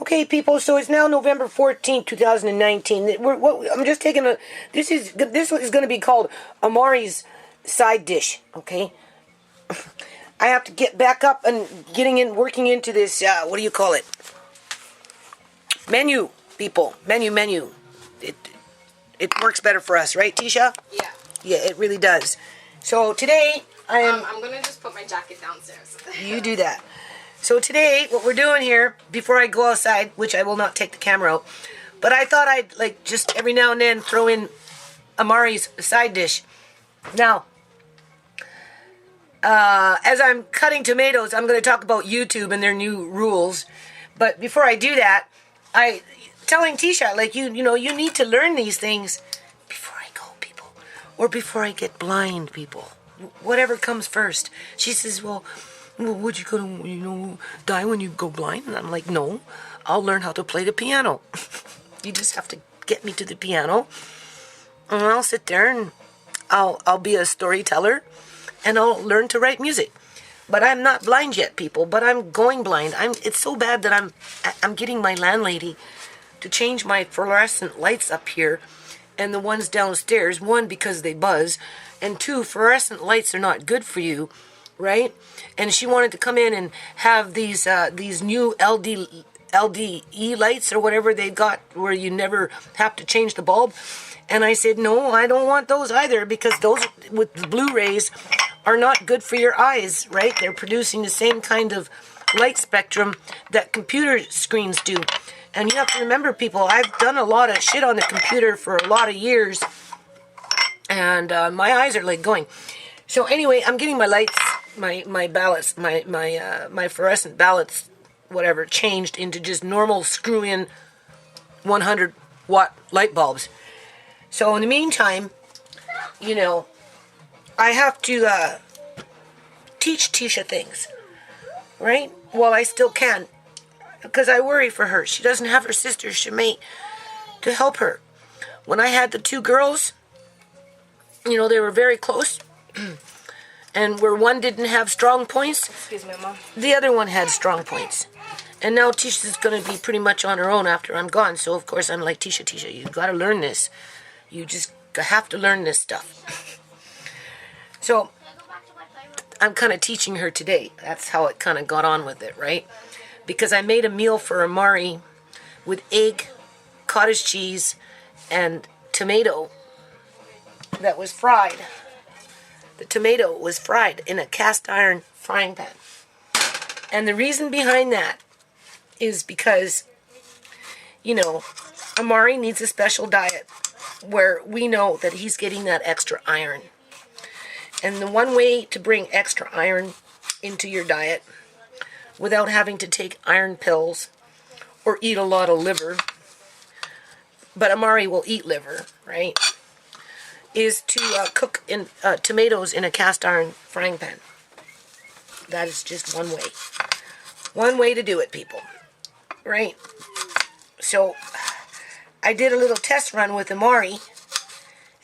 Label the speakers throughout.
Speaker 1: Okay, people. So it's now November 14th, 2019. I'm just taking a. This is going to be called Amari's side dish. Okay. I have to get back up and working into this. What do you call it? Menu, people. Menu. It works better for us, right, Tisha?
Speaker 2: Yeah.
Speaker 1: Yeah, it really does. So today
Speaker 2: I'm gonna just put my jacket downstairs.
Speaker 1: You do that. So today, what we're doing here, before I go outside, which I will not take the camera out, but I thought I'd like just every now and then throw in Amari's side dish. Now, as I'm cutting tomatoes, I'm going to talk about YouTube and their new rules. But before I do that, telling Tisha, like, you need to learn these things before I go, people. Or before I get blind, people. Whatever comes first. She says, well, would you gonna, die when you go blind? And I'm like, no, I'll learn how to play the piano. You just have to get me to the piano. And I'll sit there and I'll be a storyteller. And I'll learn to write music. But I'm not blind yet, people. But I'm going blind. It's so bad that I'm getting my landlady to change my fluorescent lights up here and the ones downstairs. One, because they buzz, and two, fluorescent lights are not good for you, right? And she wanted to come in and have these new LDE lights or whatever they got, where you never have to change the bulb. And I said, no, I don't want those either, because those with the Blu-rays are not good for your eyes, right? They're producing the same kind of light spectrum that computer screens do. And you have to remember, people, I've done a lot of shit on the computer for a lot of years, and my eyes are like going. So anyway, I'm getting my lights, my ballasts, my fluorescent ballasts, whatever, changed into just normal screw-in 100-watt light bulbs. So in the meantime, I have to teach Tisha things, right? While I still can, because I worry for her. She doesn't have her sister Shemay to help her. When I had the two girls, they were very close, and where one didn't have strong points,
Speaker 2: Excuse me, Mom.
Speaker 1: the other one had strong points. And now Tisha's going to be pretty much on her own after I'm gone. So of course I'm like, Tisha, you got to learn this. You just have to learn this stuff. So I'm kind of teaching her today. That's how it kind of got on with it, right? Because I made a meal for Amari with egg, cottage cheese, and tomato that was fried. The tomato was fried in a cast iron frying pan. And the reason behind that is because, Amari needs a special diet where we know that he's getting that extra iron. And the one way to bring extra iron into your diet without having to take iron pills or eat a lot of liver, but Amari will eat liver, right, is to cook tomatoes in a cast iron frying pan. That is just one way. One way to do it, people. Right? So I did a little test run with Amari,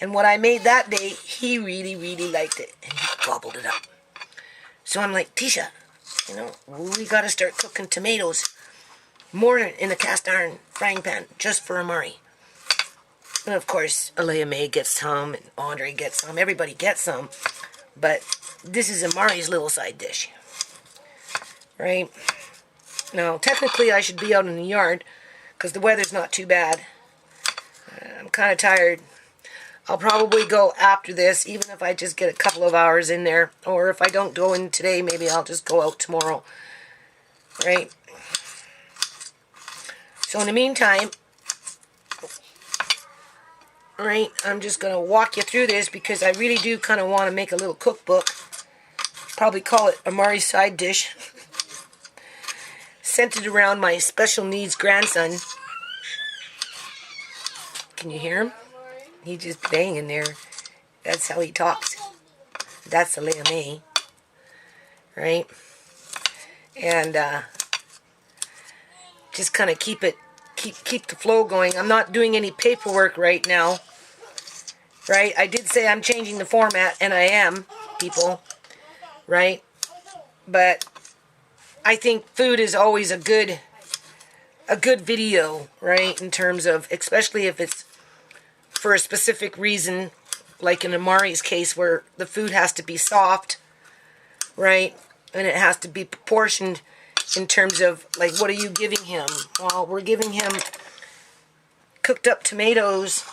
Speaker 1: and what I made that day, he really, really liked it, and he gobbled it up. So I'm like, Tisha, we got to start cooking tomatoes more in a cast iron frying pan just for Amari. And of course, Alea May gets some, and Andre gets some, everybody gets some, but this is Amari's little side dish. Right? Now, technically I should be out in the yard because the weather's not too bad. I'm kind of tired. I'll probably go after this, even if I just get a couple of hours in there. Or if I don't go in today, maybe I'll just go out tomorrow. Right? So in the meantime, right, I'm just going to walk you through this because I really do kind of want to make a little cookbook. Probably call it Amari's side dish. Centered around my special needs grandson. Can you hear him? He's just banging there. That's how he talks. That's Alea May. Right? And just kind of keep the flow going. I'm not doing any paperwork right now. Right? I did say I'm changing the format, and I am, people. Right? But I think food is always a good a good video, right? In terms of, especially if it's for a specific reason, like in Amari's case where the food has to be soft, right? And it has to be proportioned in terms of, like, what are you giving him? Well, we're giving him cooked up tomatoes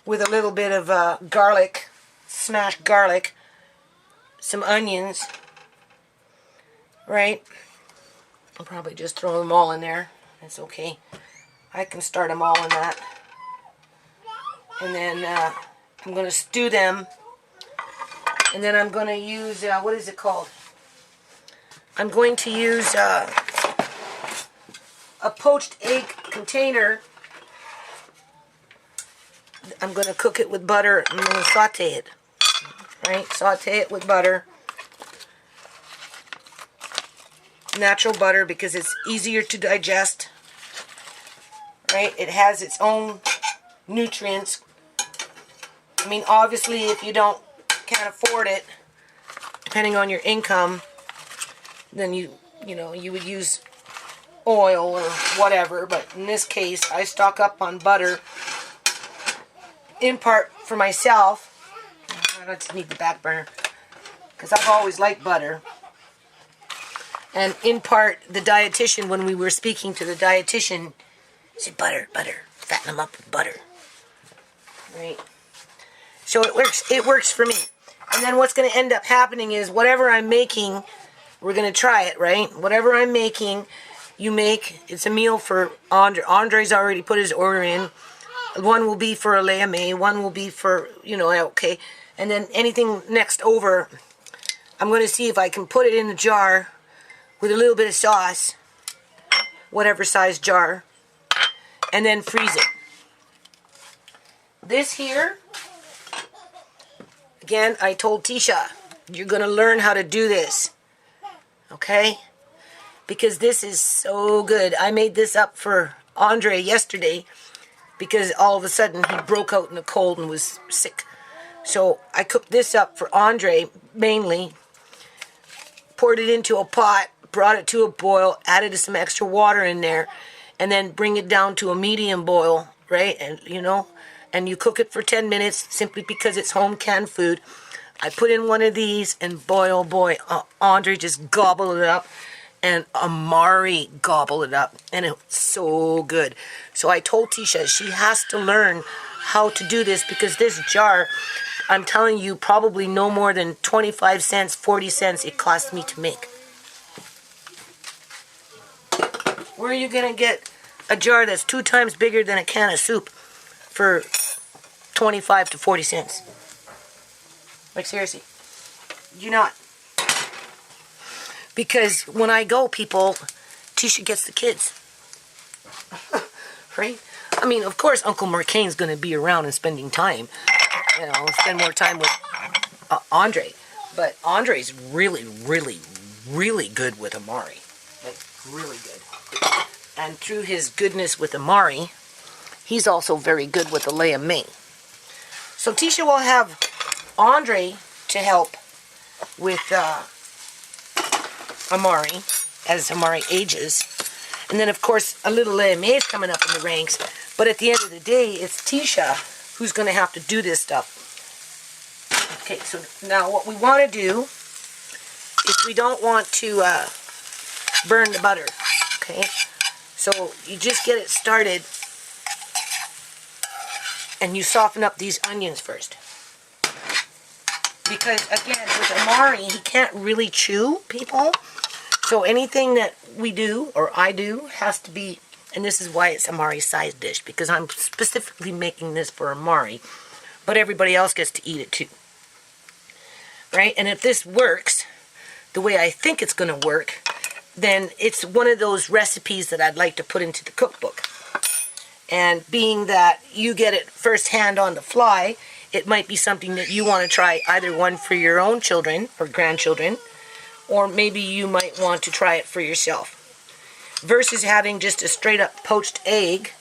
Speaker 1: with a little bit of garlic, smashed garlic, some onions, right? I'll probably just throw them all in there. It's okay. I can start them all in that. And then I'm going to stew them. And then I'm going to use, what is it called? I'm going to use a poached egg container. I'm going to cook it with butter. I'm going to saute it. Right? Saute it with butter. Natural butter because it's easier to digest. Right? It has its own nutrients. I mean, obviously, if you can't afford it, depending on your income, then you would use oil or whatever. But in this case, I stock up on butter, in part for myself. I just need the back burner because I've always liked butter. And in part, the dietitian, when we were speaking to the dietitian, said butter, fatten them up with butter. Right? So it works for me. And then what's going to end up happening is whatever I'm making, we're going to try it, right? Whatever I'm making, you make. It's a meal for Andre. Andre's already put his order in. One will be for Alea May. One will be for, okay. And then anything next over, I'm going to see if I can put it in a jar with a little bit of sauce, whatever size jar, and then freeze it. This here, again, I told Tisha, you're going to learn how to do this. Okay? Because this is so good. I made this up for Andre yesterday because all of a sudden he broke out in a cold and was sick. So I cooked this up for Andre mainly, poured it into a pot, brought it to a boil, added some extra water in there, and then bring it down to a medium boil, right? And and you cook it for 10 minutes simply because it's home canned food. I put in one of these, and boy, oh boy, Andre just gobbled it up, and Amari gobbled it up, and it was so good. So I told Tisha she has to learn how to do this because this jar, I'm telling you, probably no more than 25 cents, 40 cents it cost me to make. Where are you going to get a jar that's 2 times bigger than a can of soup for 25 to 40 cents? Like, seriously. You're not. Because when I go, people, Tisha gets the kids. Right? I mean, of course, Uncle Mercane's going to be around and spending time. Spend more time with Andre. But Andre's really, really, really good with Amari. Like, really good. And through his goodness with Amari, he's also very good with Alea May. So Tisha will have Andre to help with Amari as Amari ages. And then, of course, a little Alea May is coming up in the ranks. But at the end of the day, it's Tisha who's going to have to do this stuff. Okay, so now what we want to do is we don't want to burn the butter. Okay, so you just get it started and you soften up these onions first. Because, again, with Amari, he can't really chew, people. So anything that we do, or I do, has to be, and this is why it's Amari's side dish, because I'm specifically making this for Amari, but everybody else gets to eat it too. Right? And if this works the way I think it's going to work, then it's one of those recipes that I'd like to put into the cookbook. And being that you get it firsthand on the fly, it might be something that you want to try, either one for your own children or grandchildren, or maybe you might want to try it for yourself. Versus having just a straight up poached egg,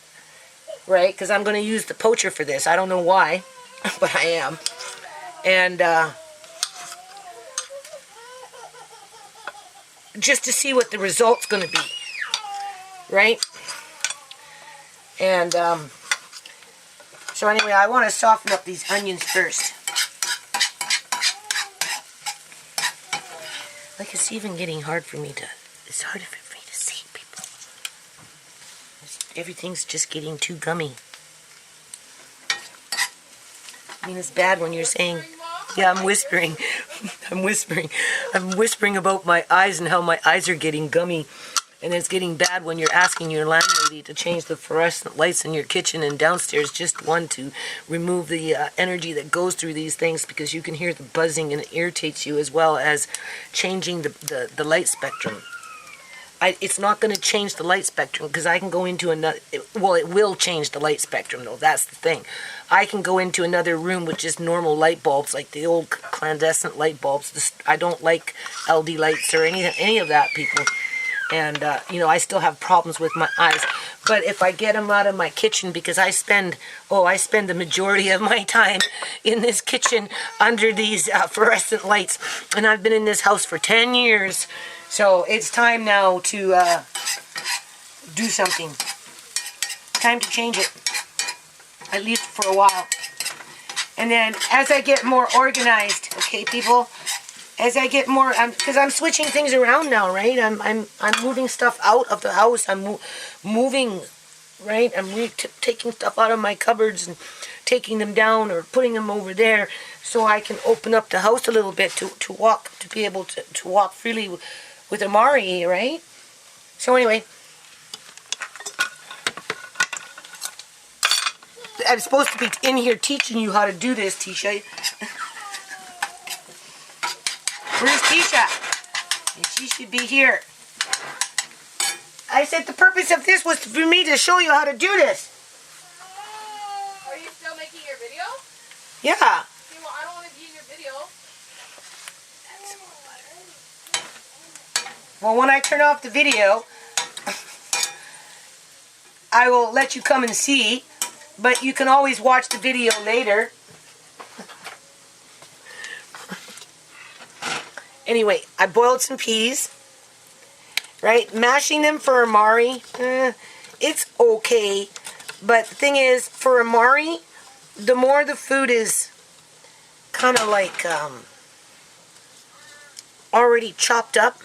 Speaker 1: right? Because I'm going to use the poacher for this. I don't know why, but I am. And just to see what the result's going to be. right? And so anyway, I want to soften up these onions first. Like, it's even getting hard for me to, it's harder for me to see, people. Everything's just getting too gummy. I mean, it's bad when you're saying, yeah, I'm whispering. I'm whispering. I'm whispering about my eyes and how my eyes are getting gummy. And it's getting bad when you're asking your landlady to change the fluorescent lights in your kitchen and downstairs, just one, to remove the energy that goes through these things, because you can hear the buzzing and it irritates you, as well as changing the light spectrum. It's not going to change the light spectrum, because I can go into another, well, it will change the light spectrum though, that's the thing. I can go into another room with just normal light bulbs, like the old clandestine light bulbs. I don't like LD lights or any of that, people. And, you know, I still have problems with my eyes. But if I get them out of my kitchen, because I spend the majority of my time in this kitchen under these fluorescent lights. And I've been in this house for 10 years. So it's time now to do something. Time to change it. At least for a while. And then as I get more organized, okay, people, as I get more, because I'm switching things around now, right? I'm moving stuff out of the house. I'm moving, right? I'm taking stuff out of my cupboards and taking them down or putting them over there, so I can open up the house a little bit to walk, to be able to walk freely with Amari, right? So anyway, I'm supposed to be in here teaching you how to do this, Tisha. Where's Tisha? She should be here. I said the purpose of this was for me to show you how to do this.
Speaker 2: Are you still making your video?
Speaker 1: Yeah.
Speaker 2: Okay, well, I don't want to be in your video.
Speaker 1: Well, when I turn off the video, I will let you come and see, but you can always watch the video later. Anyway, I boiled some peas, right? Mashing them for Amari, it's okay. But the thing is, for Amari, the more the food is kind of like already chopped up,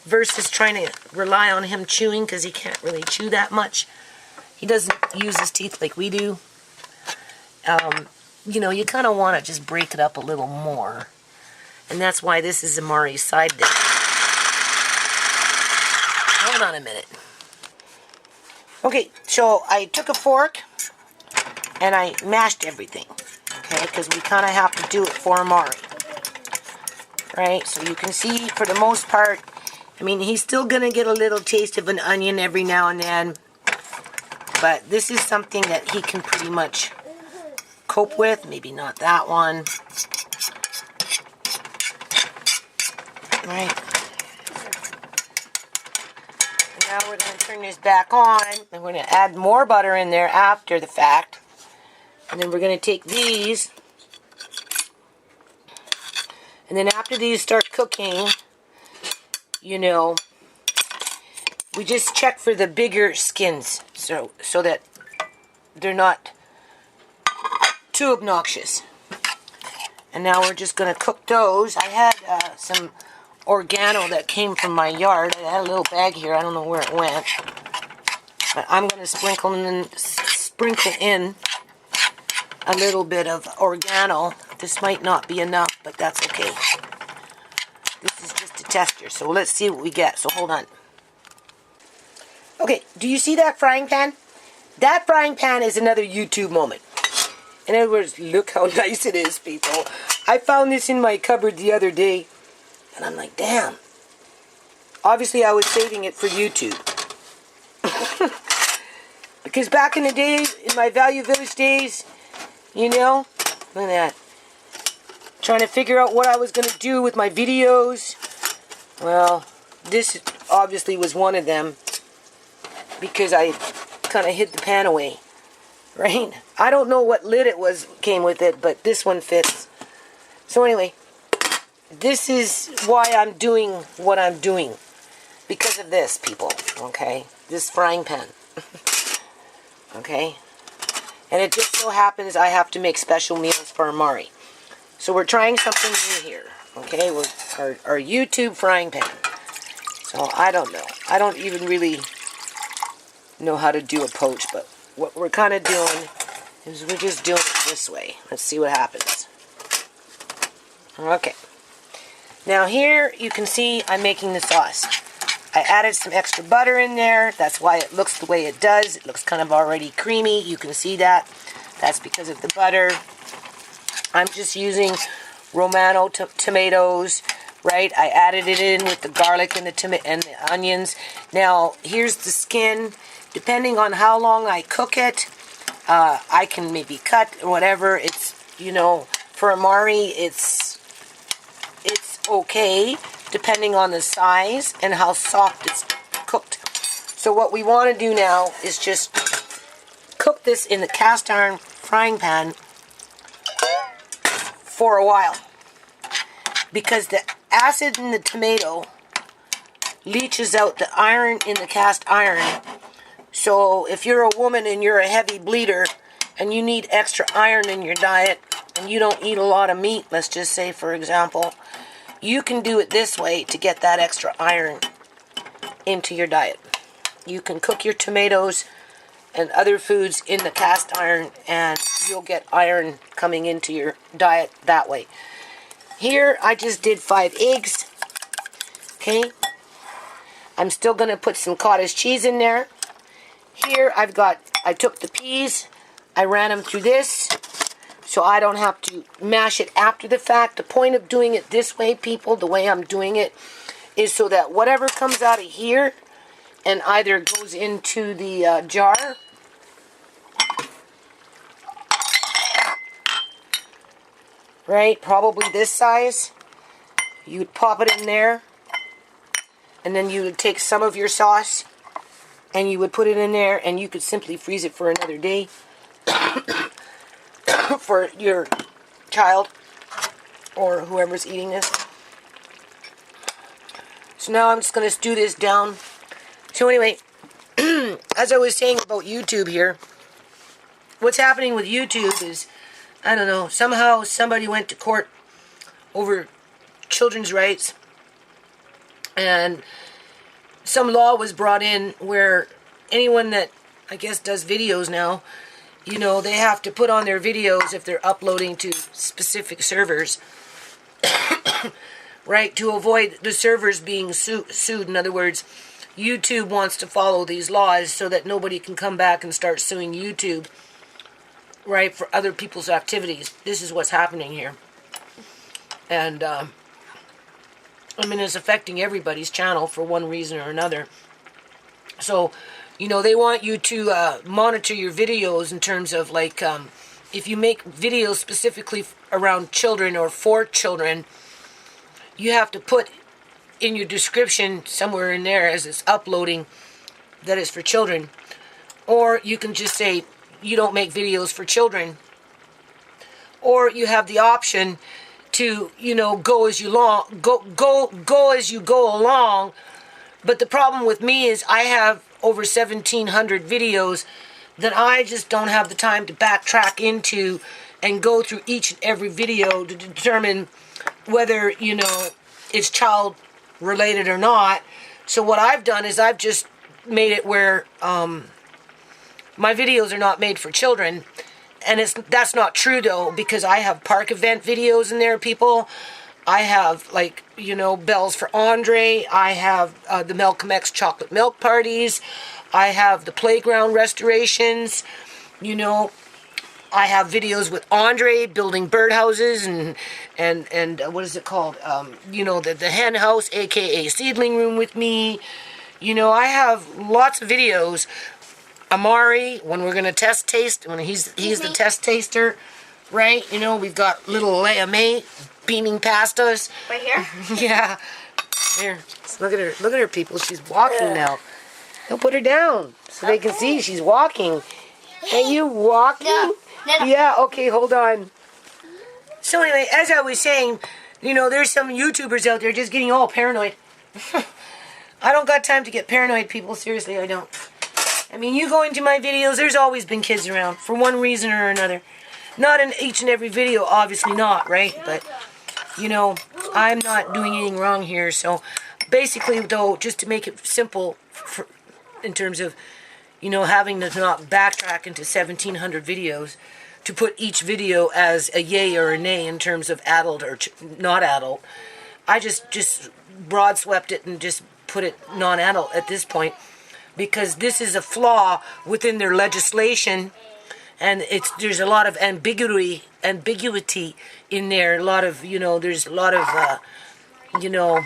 Speaker 1: versus trying to rely on him chewing, because he can't really chew that much. He doesn't use his teeth like we do. You know, you kind of want to just break it up a little more. And that's why this is Amari's side dish. Hold on a minute. Okay, so I took a fork and I mashed everything. Okay, because we kind of have to do it for Amari. Right, so you can see for the most part, I mean, he's still going to get a little taste of an onion every now and then. But this is something that he can pretty much cope with. Maybe not that one. Right. And now we're going to turn this back on. And we're going to add more butter in there after the fact. And then we're going to take these. And then after these start cooking, you know, we just check for the bigger skins. So that they're not too obnoxious. And now we're just going to cook those. I had some oregano that came from my yard. I had a little bag here. I don't know where it went. But I'm going to sprinkle in a little bit of oregano. This might not be enough, but that's okay. This is just a tester, so let's see what we get. So hold on. Okay, do you see that frying pan? That frying pan is another YouTube moment. In other words, look how nice it is, people. I found this in my cupboard the other day, and I'm like, damn. Obviously, I was saving it for YouTube. Because back in the days, in my Value Village days, you know, look at that. Trying to figure out what I was going to do with my videos. Well, this obviously was one of them, because I kind of hid the pan away. Right? I don't know what lid it came with it, but this one fits. So anyway, this is why I'm doing what I'm doing. because of this, people, okay? This frying pan, okay? And it just so happens I have to make special meals for Amari. So we're trying something new here, okay? Our YouTube frying pan. So I don't know. I don't even really know how to do a poach, but what we're kind of doing is we're just doing it this way. Let's see what happens. Okay. Now here you can see I'm making the sauce. I added some extra butter in there. That's why it looks the way it does. It looks kind of already creamy. You can see that. That's because of the butter. I'm just using Romano tomatoes, right? I added it in with the garlic and the onions. Now, here's the skin. Depending on how long I cook it, I can maybe cut or whatever. It's, you know, for Amari, it's okay, depending on the size and how soft it's cooked. So what we want to do now is just cook this in the cast iron frying pan for a while, because the acid in the tomato leaches out the iron in the cast iron. So if you're a woman and you're a heavy bleeder and you need extra iron in your diet and you don't eat a lot of meat, let's just say, for example, you can do it this way to get that extra iron into your diet. You can cook your tomatoes and other foods in the cast iron and you'll get iron coming into your diet that way. Here I just did 5 eggs. Okay. I'm still going to put some cottage cheese in there. Here I took the peas, I ran them through this, so I don't have to mash it after the fact. The point of doing it this way, people, the way I'm doing it, is so that whatever comes out of here and either goes into the jar, right, probably this size, you would pop it in there, and then you would take some of your sauce and you would put it in there, and you could simply freeze it for another day for your child or whoever's eating this. So now I'm just going to stew this down. So anyway, as I was saying about YouTube here, what's happening with YouTube is, I don't know, somehow somebody went to court over children's rights, and some law was brought in where anyone that, I guess, does videos now, you know, they have to put on their videos if they're uploading to specific servers, right, to avoid the servers being sued. In other words, YouTube wants to follow these laws so that nobody can come back and start suing YouTube, right, for other people's activities. This is what's happening here. And, I mean, it's affecting everybody's channel for one reason or another. So, you know, they want you to monitor your videos in terms of, like, if you make videos specifically around children or for children, you have to put in your description somewhere in there as it's uploading that it's for children. Or you can just say you don't make videos for children. Or you have the option to, you know, go as you go along. But the problem with me is I have over 1,700 videos that I just don't have the time to backtrack into and go through each and every video to determine whether, you know, it's child related or not. So what I've done is I've just made it where my videos are not made for children. And that's not true, though, because I have park event videos in there, people. I have, like, you know, bells for Andre. I have the Malcolm X chocolate milk parties. I have the playground restorations. You know, I have videos with Andre building birdhouses and what is it called? You know, the hen house, a.k.a. seedling room with me. You know, I have lots of videos. Amari, when we're going to taste, when he's the test taster, right? You know, we've got little Leia May beaming past us.
Speaker 2: Right here?
Speaker 1: Yeah. Here, look at her, people. She's walking now. Don't put her down so they can see she's walking. Are you walking?
Speaker 2: No.
Speaker 1: Yeah, okay, hold on. So anyway, as I was saying, you know, there's some YouTubers out there just getting all paranoid. I don't got time to get paranoid, people. Seriously, I don't. I mean, you go into my videos, there's always been kids around for one reason or another. Not in each and every video, obviously not, right? But, you know, I'm not doing anything wrong here. So, basically, though, just to make it simple in terms of, you know, having to not backtrack into 1,700 videos to put each video as a yay or a nay in terms of adult or not adult, I just broad swept it and just put it non-adult at this point, because this is a flaw within their legislation, and there's a lot of ambiguity in there. A lot of, you know, there's a lot of you know,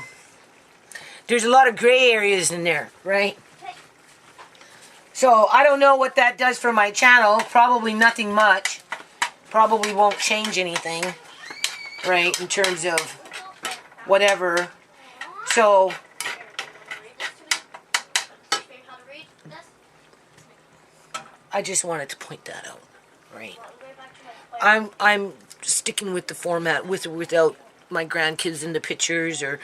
Speaker 1: there's a lot of gray areas in there, right? So I don't know what that does for my channel. Probably nothing much. Probably won't change anything, right, in terms of whatever. So I just wanted to point that out, right? I'm sticking with the format with or without my grandkids in the pictures or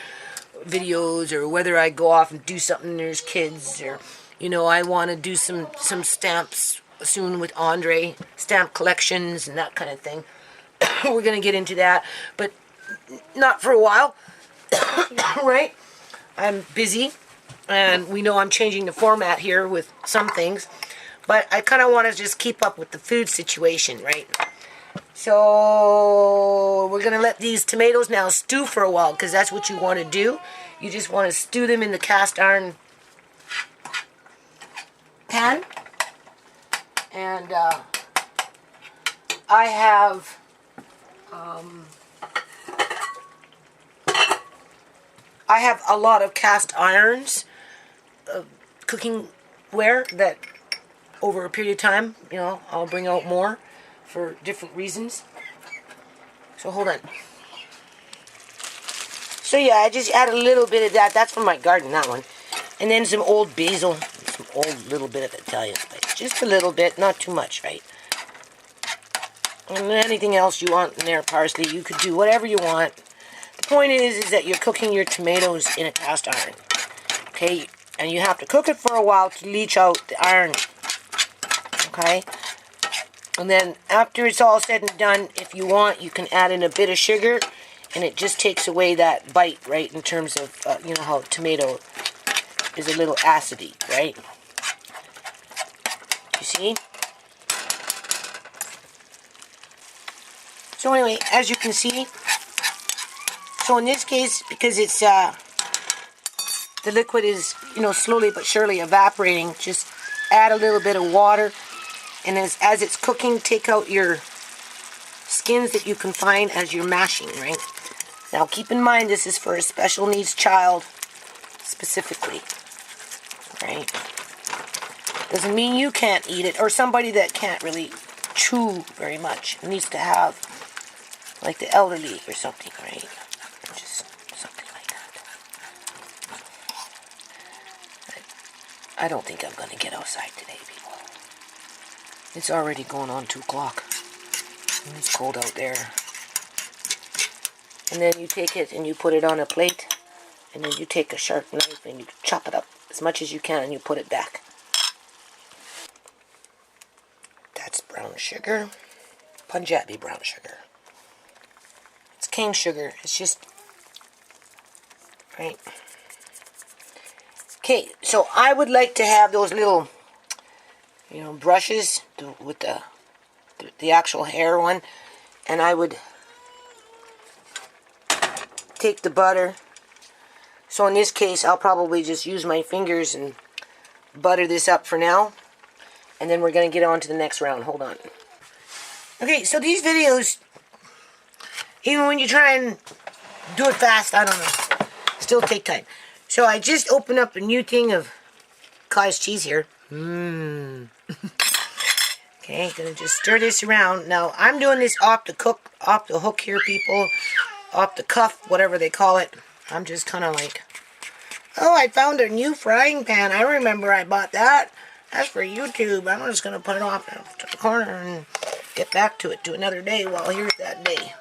Speaker 1: videos, or whether I go off and do something and there's kids, or, you know, I want to do some stamps soon with Andre, stamp collections and that kind of thing. We're going to get into that, but not for a while, right? I'm busy, and we know I'm changing the format here with some things, but I kind of want to just keep up with the food situation, right? So we're going to let these tomatoes now stew for a while, because that's what you want to do. You just want to stew them in the cast iron pan. And I have a lot of cast irons, cooking ware that over a period of time, you know, I'll bring out more for different reasons. So hold on. So yeah, I just add a little bit of that. That's from my garden, that one. And then some old basil, some old little bit of Italian spice. Just a little bit, not too much, right? And anything else you want in there, parsley, you could do whatever you want. The point is that you're cooking your tomatoes in a cast iron. Okay? And you have to cook it for a while to leach out the iron. Okay? And then after it's all said and done, if you want, you can add in a bit of sugar, and it just takes away that bite, right, in terms of, you know, how tomato is a little acidy, right? You see? So anyway, as you can see, so in this case, because it's, the liquid is, you know, slowly but surely evaporating, just add a little bit of water. And as it's cooking, take out your skins that you can find as you're mashing, right? Now, keep in mind, this is for a special needs child, specifically, right? Doesn't mean you can't eat it, or somebody that can't really chew very much. It needs to have, like the elderly or something, right? Just something like that. I don't think I'm going to get outside today, people. It's already going on 2 o'clock. And it's cold out there. And then you take it and you put it on a plate. And then you take a sharp knife and you chop it up as much as you can and you put it back. That's brown sugar. Punjabi brown sugar. It's cane sugar. It's just... right? Okay, so I would like to have those little... you know, brushes with the actual hair one, and I would take the butter. So in this case, I'll probably just use my fingers and butter this up for now, and then we're going to get on to the next round. Hold on. Okay, so these videos, even when you try and do it fast, I don't know, still take time. So I just opened up a new thing of cottage cheese here. Okay, gonna just stir this around. Now, I'm doing this off the hook here, people. Off the cuff, whatever they call it. I'm just kind of like, oh, I found a new frying pan. I remember I bought that. That's for YouTube. I'm just gonna put it off to the corner and get back to it to another day. Well, here's that day.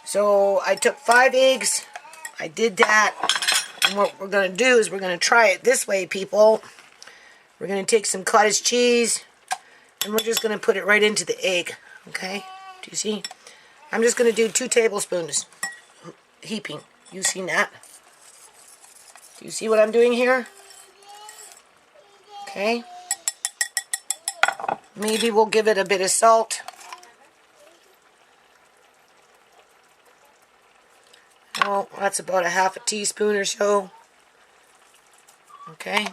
Speaker 1: So, I took 5 eggs. I did that. And what we're going to do is we're going to try it this way, people. We're going to take some cottage cheese, and we're just going to put it right into the egg, okay? Do you see? I'm just going to do 2 tablespoons heaping. You seen that? Do you see what I'm doing here? Okay. Maybe we'll give it a bit of salt. Oh, that's about a half a teaspoon or so. Okay.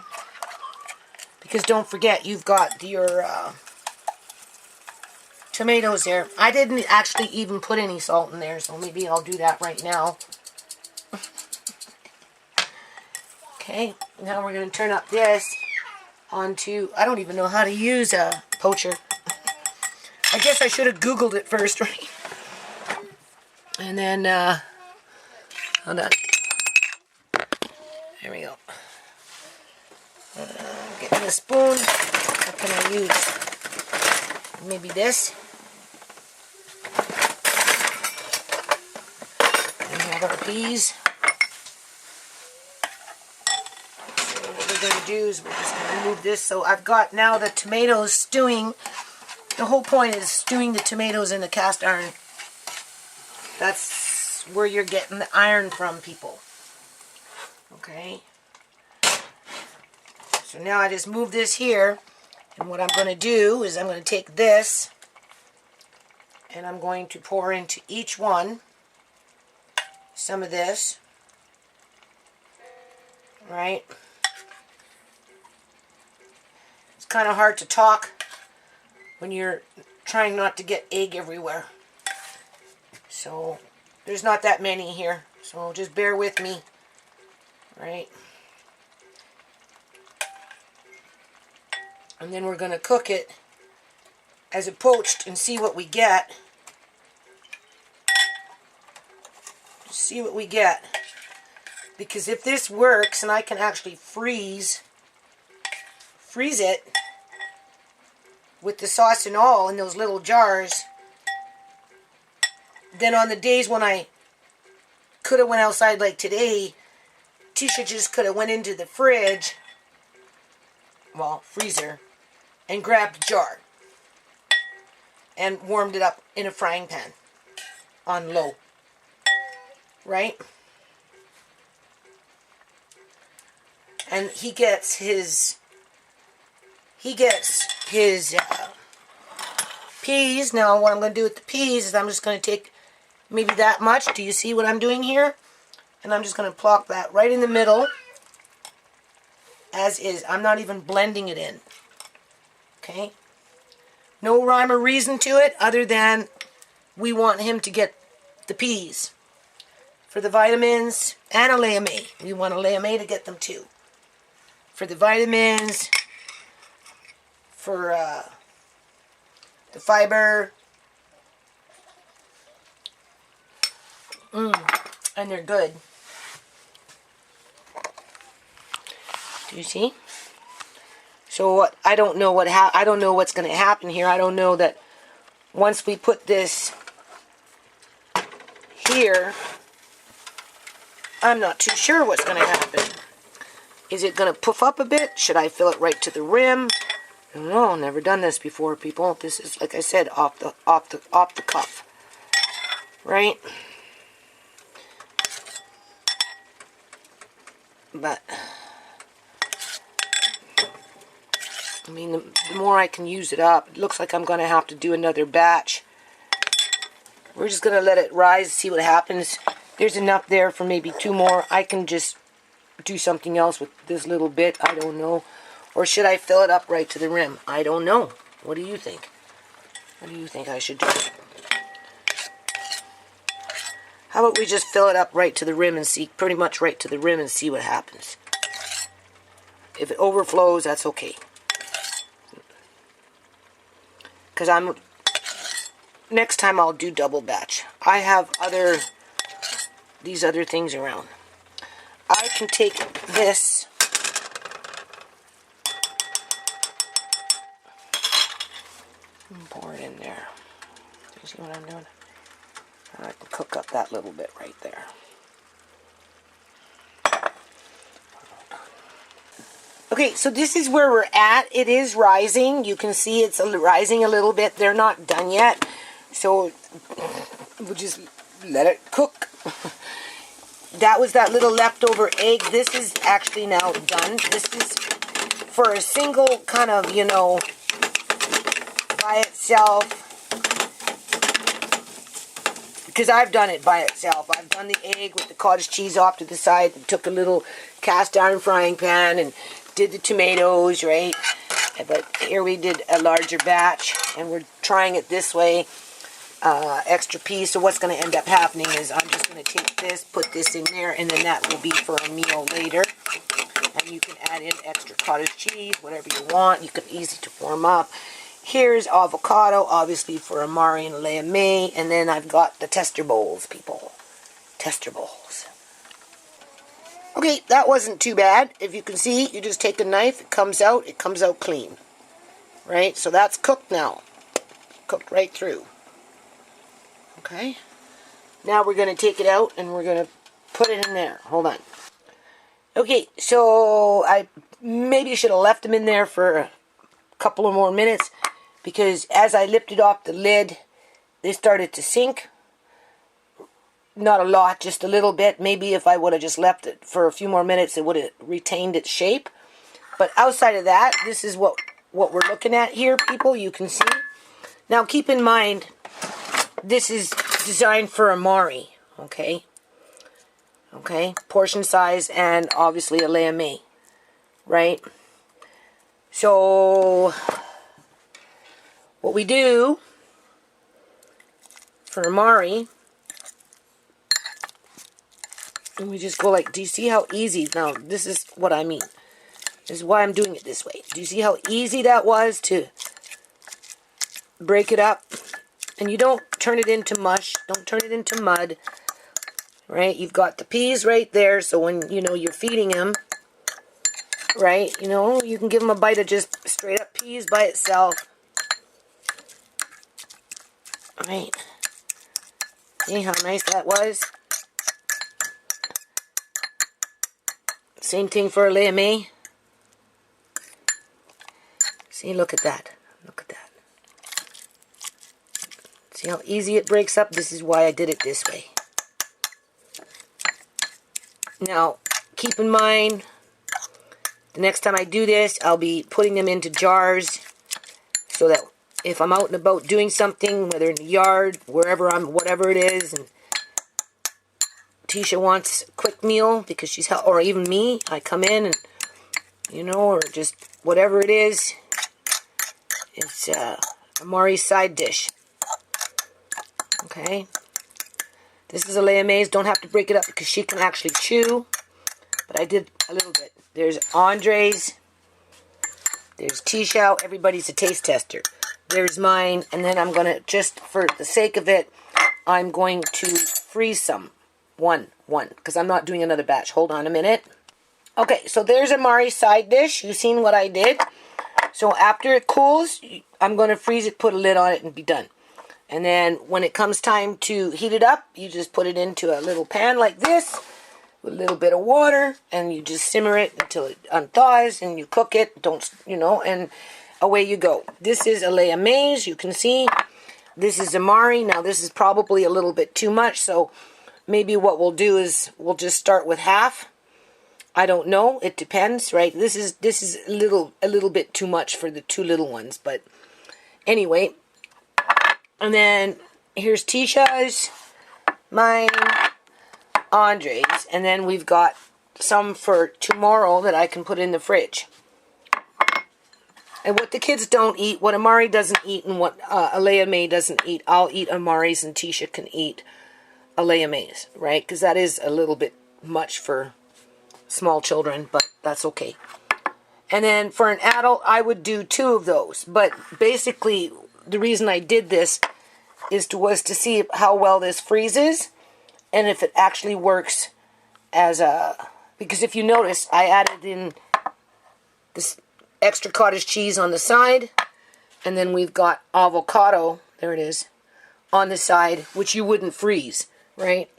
Speaker 1: Because don't forget, you've got your tomatoes there. I didn't actually even put any salt in there, so maybe I'll do that right now. Okay, now we're going to turn up this onto, I don't even know how to use a poacher. I guess I should have Googled it first, right? And then, hold on. There we go. Getting a spoon. What can I use? Maybe this. And have our peas. So what we're going to do is we're just going to move this. So I've got now the tomatoes stewing. The whole point is stewing the tomatoes in the cast iron. That's where you're getting the iron from, people. Okay. So now I just move this here, and what I'm going to do is I'm going to take this, and I'm going to pour into each one some of this, right? It's kind of hard to talk when you're trying not to get egg everywhere. So there's not that many here, so just bear with me, right? And then we're going to cook it as a poached and see what we get. Just see what we get. Because if this works and I can actually freeze it with the sauce and all in those little jars, then on the days when I could have went outside like today, Tisha just could have went into the fridge, well, freezer, and grabbed a jar and warmed it up in a frying pan on low, right? And he gets his peas. Now what I'm going to do with the peas is I'm just going to take maybe that much. Do you see what I'm doing here? And I'm just going to plop that right in the middle as is. I'm not even blending it in. Okay? No rhyme or reason to it other than we want him to get the peas for the vitamins and a layame. We want a layame to get them too. For the vitamins, for the fiber, and they're good. Do you see? So what? I don't know I don't know what's going to happen here. I don't know that once we put this here, I'm not too sure what's going to happen. Is it going to puff up a bit? Should I fill it right to the rim? I don't know. Never done this before, people. This is, like I said, off the cuff, right? But I mean, the more I can use it up, it looks like I'm going to have to do another batch. We're just going to let it rise, see what happens. There's enough there for maybe 2 more. I can just do something else with this little bit. I don't know. Or should I fill it up right to the rim? I don't know. What do you think? What do you think I should do? How about we just fill it up right to the rim and see, pretty much right to the rim, and see what happens. If it overflows, that's okay. Because next time I'll do double batch. I have these other things around. I can take this and pour it in there. Do you see what I'm doing? I can cook up that little bit right there. Okay, so this is where we're at. It is rising. You can see it's rising a little bit. They're not done yet. So we'll just let it cook. That was that little leftover egg. This is actually now done. This is for a single kind of, you know, by itself. Because I've done it by itself. I've done the egg with the cottage cheese off to the side. And took a little cast iron frying pan and did the tomatoes, right? But here we did a larger batch. And we're trying it this way. Extra piece. So what's going to end up happening is I'm just going to take this, put this in there, and then that will be for a meal later. And you can add in extra cottage cheese, whatever you want. You can easy to warm up. Here's avocado, obviously for Amari and Leia May. And then I've got the tester bowls, people. Tester bowls. Okay, that wasn't too bad. If you can see, you just take a knife, it comes out clean. Right? So that's cooked now. Cooked right through. Okay. Now we're going to take it out and we're going to put it in there. Hold on. Okay, so I maybe should have left them in there for a couple of more minutes because as I lifted off the lid, they started to sink. Not a lot, just a little bit. Maybe if I would have just left it for a few more minutes, it would have retained its shape. But outside of that, this is what we're looking at here, people. You can see. Now, keep in mind, this is designed for Amari, okay? Okay, portion size and obviously a Leia May, right? So, what we do for Amari, and we just go like, do you see how easy? Now, this is what I mean. This is why I'm doing it this way. Do you see how easy that was to break it up? And you don't turn it into mush. Don't turn it into mud. Right? You've got the peas right there. So when, you know, you're feeding him, right? You know, you can give him a bite of just straight up peas by itself. Right? See how nice that was? Same thing for Leia May. See, look at that. Look at that. See how easy it breaks up? This is why I did it this way. Now, keep in mind, the next time I do this, I'll be putting them into jars so that if I'm out and about doing something, whether in the yard, wherever whatever it is, and Tisha wants a quick meal because she's, or even me, I come in and, you know, or just whatever it is, it's Amari's side dish. Okay, this is a Leia May's. Don't have to break it up because she can actually chew, but I did a little bit. There's Andre's, there's Tisha. Everybody's a taste tester. There's mine, and then I'm gonna, just for the sake of it, I'm going to freeze some. One, because I'm not doing another batch. Hold on a minute. Okay, so there's Amari's side dish. You've seen what I did. So after it cools, I'm gonna freeze it, put a lid on it, and be done. And then when it comes time to heat it up, you just put it into a little pan like this with a little bit of water, and you just simmer it until it unthaws, and you cook it. Don't, you know, and away you go. This is a Leia May's. You can see this is Amari. Now this is probably a little bit too much, so maybe what we'll do is we'll just start with half. I don't know. It depends, right? This is a little bit too much for the two little ones, but anyway. And then here's Tisha's, mine, Andre's, and then we've got some for tomorrow that I can put in the fridge. And what the kids don't eat, what Amari doesn't eat, and what Leia May doesn't eat, I'll eat Amari's, and Tisha can eat Leia May's, right? Because that is a little bit much for small children, but that's okay. And then for an adult, I would do 2 of those. But basically, the reason I did this was to see how well this freezes and if it actually works as a, because if you notice, I added in this extra cottage cheese on the side, and then we've got avocado, there it is, on the side, which you wouldn't freeze, right?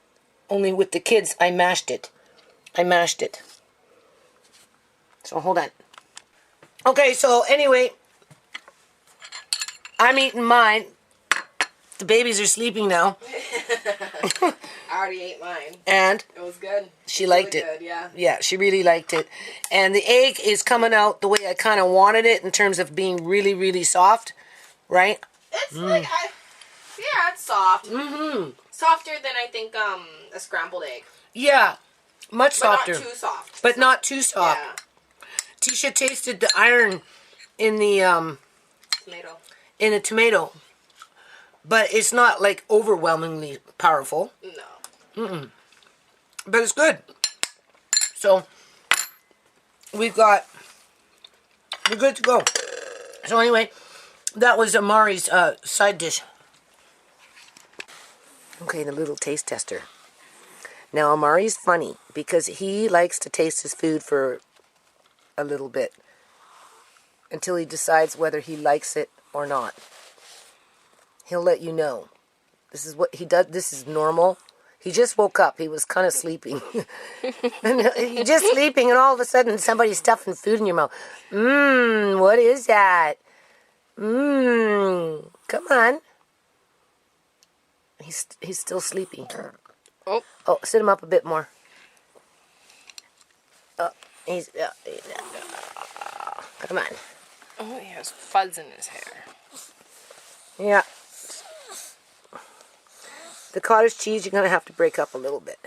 Speaker 1: Only with the kids, I mashed it. So hold on. Okay, so anyway, I'm eating mine. The babies are sleeping now.
Speaker 2: I already ate mine.
Speaker 1: And
Speaker 2: it was good.
Speaker 1: She liked
Speaker 2: really
Speaker 1: it.
Speaker 2: Good, yeah.
Speaker 1: Yeah, she really liked it. And the egg is coming out the way I kind of wanted it in terms of being really, really soft, right?
Speaker 2: It's like it's soft. Mm-hmm. Softer than I think a scrambled egg.
Speaker 1: Yeah, much softer.
Speaker 2: But not too soft.
Speaker 1: But not too soft.
Speaker 2: Yeah.
Speaker 1: Tisha tasted the iron in the
Speaker 2: Tomato.
Speaker 1: in the tomato, but it's not like overwhelmingly powerful.
Speaker 2: No.
Speaker 1: But it's good. So we're good to go. So anyway, that was Amari's side dish. Okay, the little taste tester. Now Amari's funny because he likes to taste his food for a little bit until he decides whether he likes it or not. He'll let you know. This is what he does. This is normal. He just woke up. He was kind of sleeping. You're just sleeping, and all of a sudden somebody's stuffing food in your mouth. What is that? Come on. He's still sleeping.
Speaker 2: Oh,
Speaker 1: Sit him up a bit more. Come on.
Speaker 2: Oh, he has fuzz in his hair.
Speaker 1: Yeah. The cottage cheese, you're going to have to break up a little bit.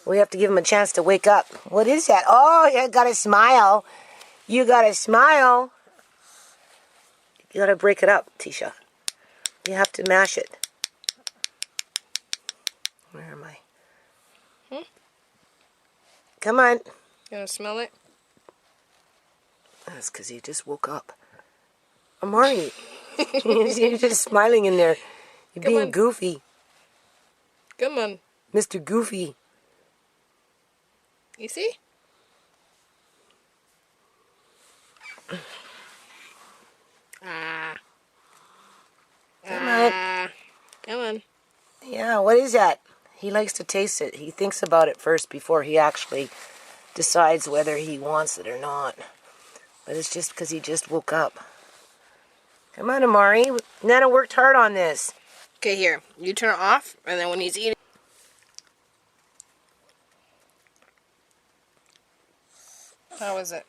Speaker 1: We have to give him a chance to wake up. What is that? Oh, you got to smile. You got to smile. You got to break it up, Tisha. You have to mash it. Where am I? Come on.
Speaker 2: You want to smell it?
Speaker 1: That's because he just woke up. Amari, you're just smiling in there. You're
Speaker 2: Come
Speaker 1: being
Speaker 2: on.
Speaker 1: goofy.
Speaker 2: Come on.
Speaker 1: Mr. Goofy.
Speaker 2: You see?
Speaker 1: Come on.
Speaker 2: Come on.
Speaker 1: Yeah, what is that? He likes to taste it. He thinks about it first before he actually decides whether he wants it or not. But it's just because he just woke up. Come on, Amari. Nana worked hard on this.
Speaker 2: Okay, here. You turn it off, and then when he's eating... How is it?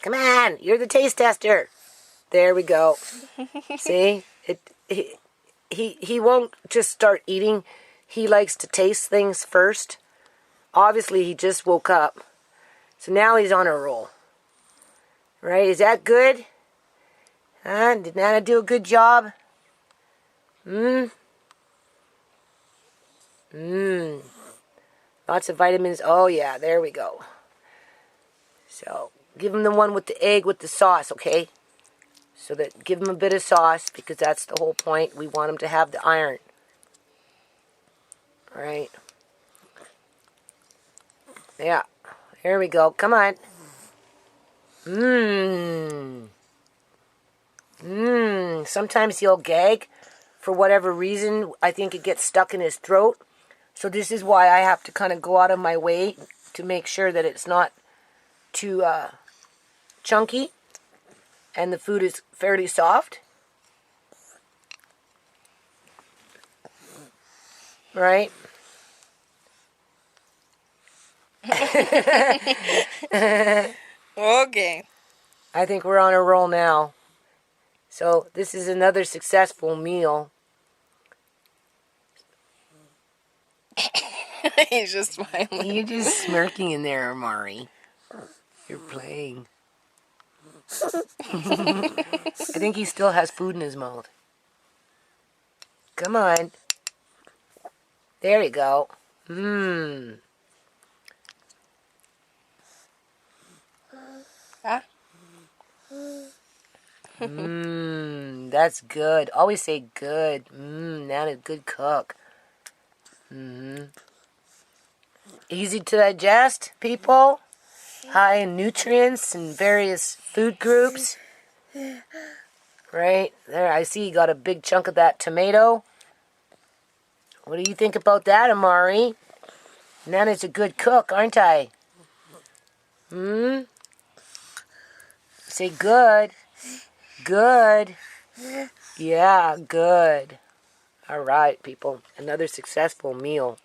Speaker 1: Come on, you're the taste tester. There we go. See? He won't just start eating. He likes to taste things first. Obviously, he just woke up. So now he's on a roll. Right? Is that good? Huh? Did Nana do a good job? Lots of vitamins. Oh, yeah, there we go. So, give him the one with the egg with the sauce, okay? So that, give him a bit of sauce, because that's the whole point. We want him to have the iron. All right. Yeah. There we go. Come on. Sometimes he'll gag for whatever reason. I think it gets stuck in his throat. So this is why I have to kind of go out of my way to make sure that it's not too chunky and the food is fairly soft. Right?
Speaker 2: Okay.
Speaker 1: I think we're on a roll now. So this is another successful meal.
Speaker 2: He's just smiling.
Speaker 1: You're just smirking in there, Amari. You're playing. I think he still has food in his mouth. Come on. There you go.
Speaker 2: Huh?
Speaker 1: That's good. Always say good. Nana's a good cook. Easy to digest, people. High in nutrients and various food groups. Right? There, I see you got a big chunk of that tomato. What do you think about that, Amari? Nana's a good cook, aren't I? Say good. Good. Yeah, good. All right, people. Another successful meal.